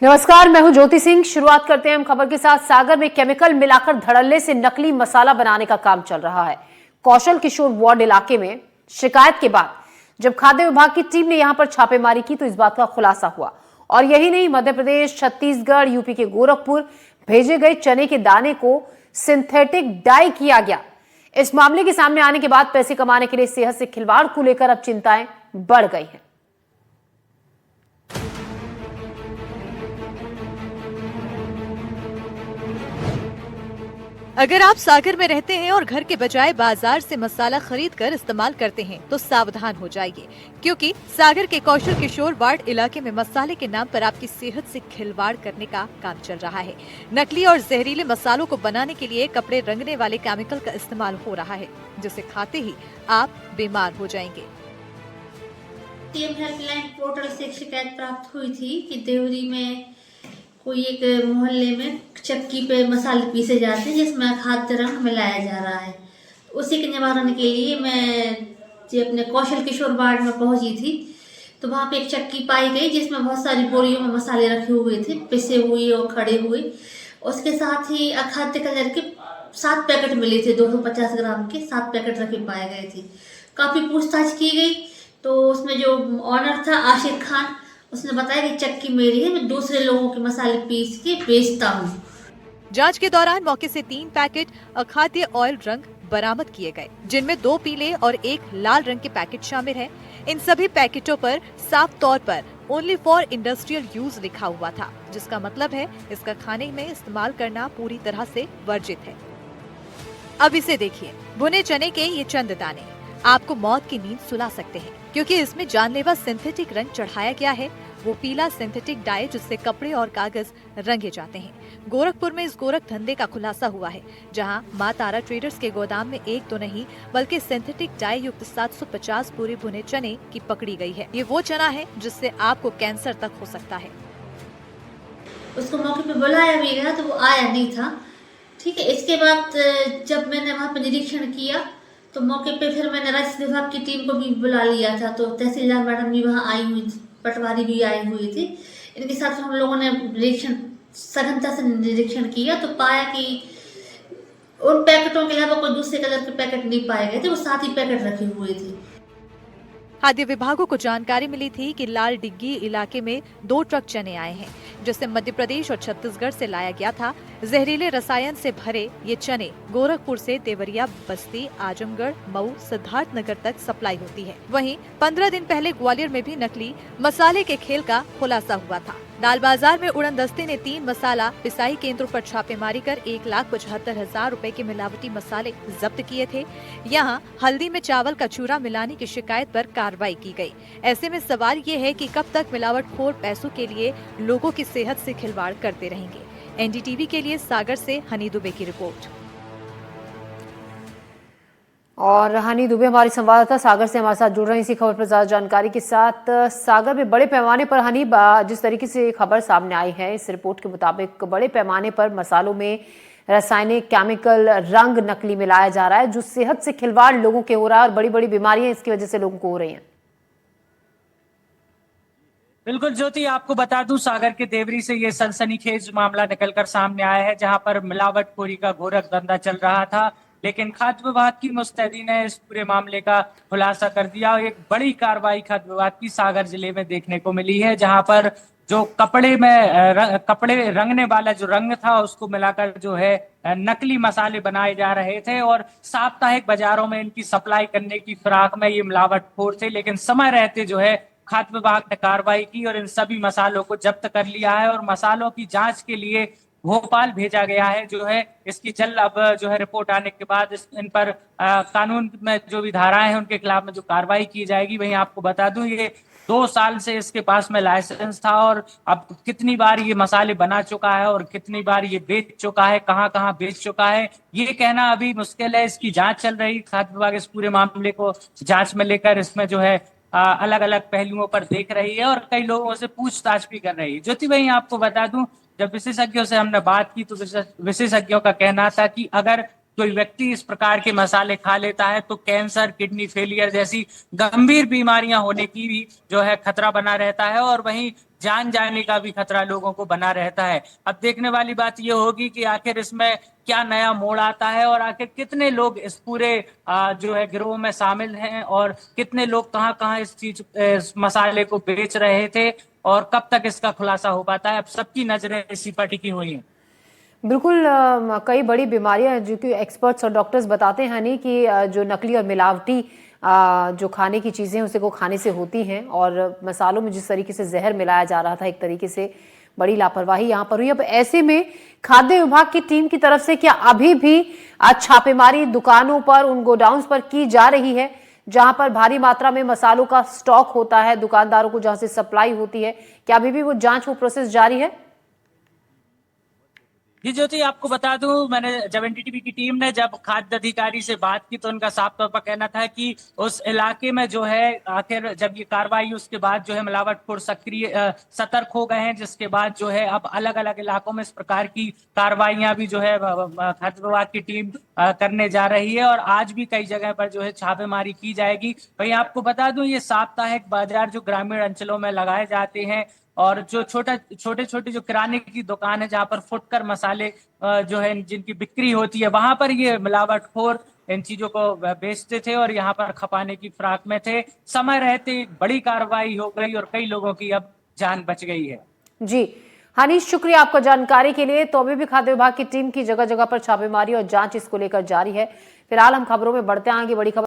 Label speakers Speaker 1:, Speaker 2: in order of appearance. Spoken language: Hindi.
Speaker 1: नमस्कार, मैं हूं ज्योति सिंह। शुरुआत करते हैं हम खबर के साथ। सागर में केमिकल मिलाकर धड़ल्ले से नकली मसाला बनाने का काम चल रहा है। कौशल किशोर वार्ड इलाके में शिकायत के बाद जब खाद्य विभाग की टीम ने यहां पर छापेमारी की तो इस बात का खुलासा हुआ। और यही नहीं, मध्य प्रदेश, छत्तीसगढ़, यूपी के गोरखपुर भेजे गए चने के दाने को सिंथेटिक डाई किया गया। इस मामले के सामने आने के बाद पैसे कमाने के लिए सेहत से खिलवाड़ को लेकर अब चिंताएं बढ़ गई हैं।
Speaker 2: अगर आप सागर में रहते हैं और घर के बजाय बाजार से मसाला खरीद कर इस्तेमाल करते हैं तो सावधान हो जाइए, क्योंकि सागर के कौशल किशोर वार्ड इलाके में मसाले के नाम पर आपकी सेहत से खिलवाड़ करने का काम चल रहा है। नकली और जहरीले मसालों को बनाने के लिए कपड़े रंगने वाले केमिकल का इस्तेमाल हो रहा है, जिसे खाते ही आप बीमार हो जाएंगे।
Speaker 3: सीएम हेल्पलाइन पोर्टल से एक शिकायत प्राप्त हुई थी कि देवरी में कोई एक मोहल्ले में चक्की पे मसाले पीसे जाते हैं जिसमें खाद्य रंग मिलाया जा रहा है। उसी के निवारण के लिए मैं अपने कौशल किशोर वार्ड में पहुंची थी, तो वहाँ पे एक चक्की पाई गई जिसमें बहुत सारी बोरियों में मसाले रखे हुए थे, पिसे हुए और खड़े हुए। उसके साथ ही अखाद्य कलर के 7 पैकेट मिले थे, 250 ग्राम के 7 पैकेट रखे पाए गए थे। काफ़ी पूछताछ की गई तो उसमें जो ऑनर था आशिर खान, उसने बताया कि चक्की मेरी है, मैं दूसरे लोगों के मसाले पीस के बेचता हूँ।
Speaker 2: जांच के दौरान मौके से 3 पैकेट अखाद्य ऑयल रंग बरामद किए गए, जिनमें 2 पीले और 1 लाल रंग के पैकेट शामिल हैं। इन सभी पैकेटों पर साफ तौर पर ओनली फॉर इंडस्ट्रियल यूज लिखा हुआ था, जिसका मतलब है इसका खाने में इस्तेमाल करना पूरी तरह से वर्जित है। अब इसे देखिए, भुने चने के ये चंद दाने आपको मौत की नींद सुला सकते हैं, क्योंकि इसमें जानलेवा सिंथेटिक रंग चढ़ाया गया है, वो पीला सिंथेटिक डाई जिससे कपड़े और कागज रंगे जाते हैं। गोरखपुर में इस गोरख धंधे का खुलासा हुआ है, जहां मां तारा ट्रेडर्स के गोदाम में एक तो नहीं बल्कि सिंथेटिक डाई युक्त 750 पूरे भुने चने की पकड़ी गई है। ये वो चना है जिससे आपको कैंसर तक हो सकता है।
Speaker 3: उसको मौके पे बुलाया भी गया तो वो आया नहीं था। ठीक है, इसके बाद जब मैंने वहाँ पे निरीक्षण किया तो मौके पे फिर मैंने राजस्व विभाग की टीम को भी बुला लिया था, तो तहसीलदार मैडम भी वहाँ आई हुई थी, पटवारी भी आए हुए थे। इनके साथ हम लोगों ने निरीक्षण सघनता से निरीक्षण किया तो पाया कि उन पैकेटों के अलावा कोई दूसरे कलर के पैकेट नहीं पाए गए थे, वो 7 ही पैकेट रखे हुए थे।
Speaker 2: खाद्य विभागों को जानकारी मिली थी कि लाल डिग्गी इलाके में 2 ट्रक चने आए हैं, जिसे मध्य प्रदेश और छत्तीसगढ़ से लाया गया था। जहरीले रसायन से भरे ये चने गोरखपुर से देवरिया, बस्ती, आजमगढ़, मऊ, सिद्धार्थनगर तक सप्लाई होती है। वहीं 15 दिन पहले ग्वालियर में भी नकली मसाले के खेल का खुलासा हुआ था। लाल बाजार में उड़न दस्ते ने 3 मसाला पिसाई केंद्रों पर छापेमारी कर 1,75,000 रुपए के मिलावटी मसाले जब्त किए थे। यहाँ हल्दी में चावल का चूरा मिलाने की शिकायत पर कार्रवाई की गई। ऐसे में सवाल ये है कि कब तक मिलावटखोर पैसों के लिए लोगों की सेहत से खिलवाड़ करते रहेंगे। एनडीटीवी के लिए सागर से हनी दुबे की रिपोर्ट।
Speaker 1: और हनी दुबे हमारी संवाददाता सागर से हमारे साथ जुड़ रहे हैं इसी खबर पर ज्यादा जानकारी के साथ। सागर में बड़े पैमाने पर हनी, जिस तरीके से खबर सामने आई है, इस रिपोर्ट के मुताबिक बड़े पैमाने पर मसालों में रासायनिक केमिकल रंग नकली मिलाया जा रहा है, जो सेहत से खिलवाड़ लोगों के हो रहा है और बड़ी बड़ी बीमारियां इसकी वजह से लोगों को हो रही हैं।
Speaker 4: बिल्कुल ज्योति, आपको बता दूं, सागर के देवरी से ये सनसनीखेज मामला निकलकर सामने आया है, जहां पर मिलावटखोरी का गोरख धंधा चल रहा था। लेकिन खाद्य विभाग की मुस्तैदी ने इस पूरे मामले का खुलासा कर दिया। एक बड़ी कार्रवाई खाद्य विभाग की सागर जिले में देखने को मिली है, जहां पर जो कपड़े रंगने वाला जो रंग था उसको मिलाकर जो है नकली मसाले बनाए जा रहे थे और साप्ताहिक बाजारों में इनकी सप्लाई करने की फिराक में ये मिलावटखोर थे। लेकिन समय रहते जो है खाद्य विभाग ने कार्रवाई की और इन सभी मसालों को जब्त कर लिया है और मसालों की जांच के लिए भोपाल भेजा गया है। जो है इसकी जल्द अब जो है रिपोर्ट आने के बाद इन पर कानून में जो भी धाराएं हैं उनके खिलाफ में जो कार्रवाई की जाएगी। वहीं आपको बता दूं, ये 2 साल से इसके पास में लाइसेंस था और अब कितनी बार ये मसाले बना चुका है और कितनी बार ये बेच चुका है, कहां कहां बेच चुका है, ये कहना अभी मुश्किल है। इसकी जांच चल रही, खाद्य विभाग इस पूरे मामले को जांच में लेकर इसमें जो है अलग अलग पहलुओं पर देख रही है और कई लोगों से पूछताछ भी कर रही है। ज्योति भाई, आपको बता दूं, जब विशेषज्ञों से हमने बात की तो विशेषज्ञों का कहना था कि अगर कोई व्यक्ति इस प्रकार के मसाले खा लेता है तो कैंसर, किडनी फेलियर जैसी गंभीर बीमारियां होने की भी जो है खतरा बना रहता है। और वहीं जान जाने का भी खतरा लोगों को बना रहता है। अब देखने वाली बात ये होगी कि आखिर इसमें क्या नया मोड़ आता है और आखिर कितने लोग इस पूरे जो है गिरोह में शामिल हैं और कितने लोग कहाँ कहाँ इस मसाले को बेच रहे थे और कब तक इसका खुलासा हो पाता है। अब सबकी नजरें इसी पर टिकी हुई हैं।
Speaker 1: बिल्कुल कई बड़ी बीमारियां हैं जो कि एक्सपर्ट्स और डॉक्टर्स बताते हैं नहीं कि जो नकली और मिलावटी जो खाने की चीज़ें उसे को खाने से होती हैं और मसालों में जिस तरीके से जहर मिलाया जा रहा था एक तरीके से बड़ी लापरवाही यहाँ पर हुई। अब ऐसे में खाद्य विभाग की टीम की तरफ से क्या अभी भी छापेमारी दुकानों पर उन गोडाउन्स पर की जा रही है जहां पर भारी मात्रा में मसालों का स्टॉक होता है, दुकानदारों को जहां से सप्लाई होती है, क्या अभी भी वो जांच वो प्रोसेस जारी है?
Speaker 4: जी ज्योति, आपको बता दूं, मैंने जब एनडीटीवी की टीम ने जब खाद्य अधिकारी से बात की तो उनका साफ तौर पर कहना था कि उस इलाके में जो है आखिर जब ये कार्रवाई उसके बाद जो है मिलावटखोर सतर्क हो गए हैं, जिसके बाद जो है अब अलग अलग इलाकों में इस प्रकार की कार्रवाइयां भी जो है खाद्य विभाग की टीम करने जा रही है और आज भी कई जगह पर जो है छापेमारी की जाएगी। वहीं आपको बता दूं, ये साप्ताहिक बाजार जो ग्रामीण अंचलों में लगाए जाते हैं और जो छोटे छोटे जो किराने की दुकान है जहां पर फुटकर मसाले जो है जिनकी बिक्री होती है, वहां पर ये मिलावटखोर इन चीजों को बेचते थे और यहाँ पर खपाने की फिराक में थे। समय रहते बड़ी कार्रवाई हो गई और कई लोगों की अब जान बच गई है।
Speaker 1: जी हानिश, शुक्रिया आपका जानकारी के लिए। तो अभी भी खाद्य विभाग की टीम की जगह जगह पर छापेमारी और जांच इसको लेकर जारी है। फिलहाल हम खबरों में बढ़ते हैं आगे। बड़ी खबर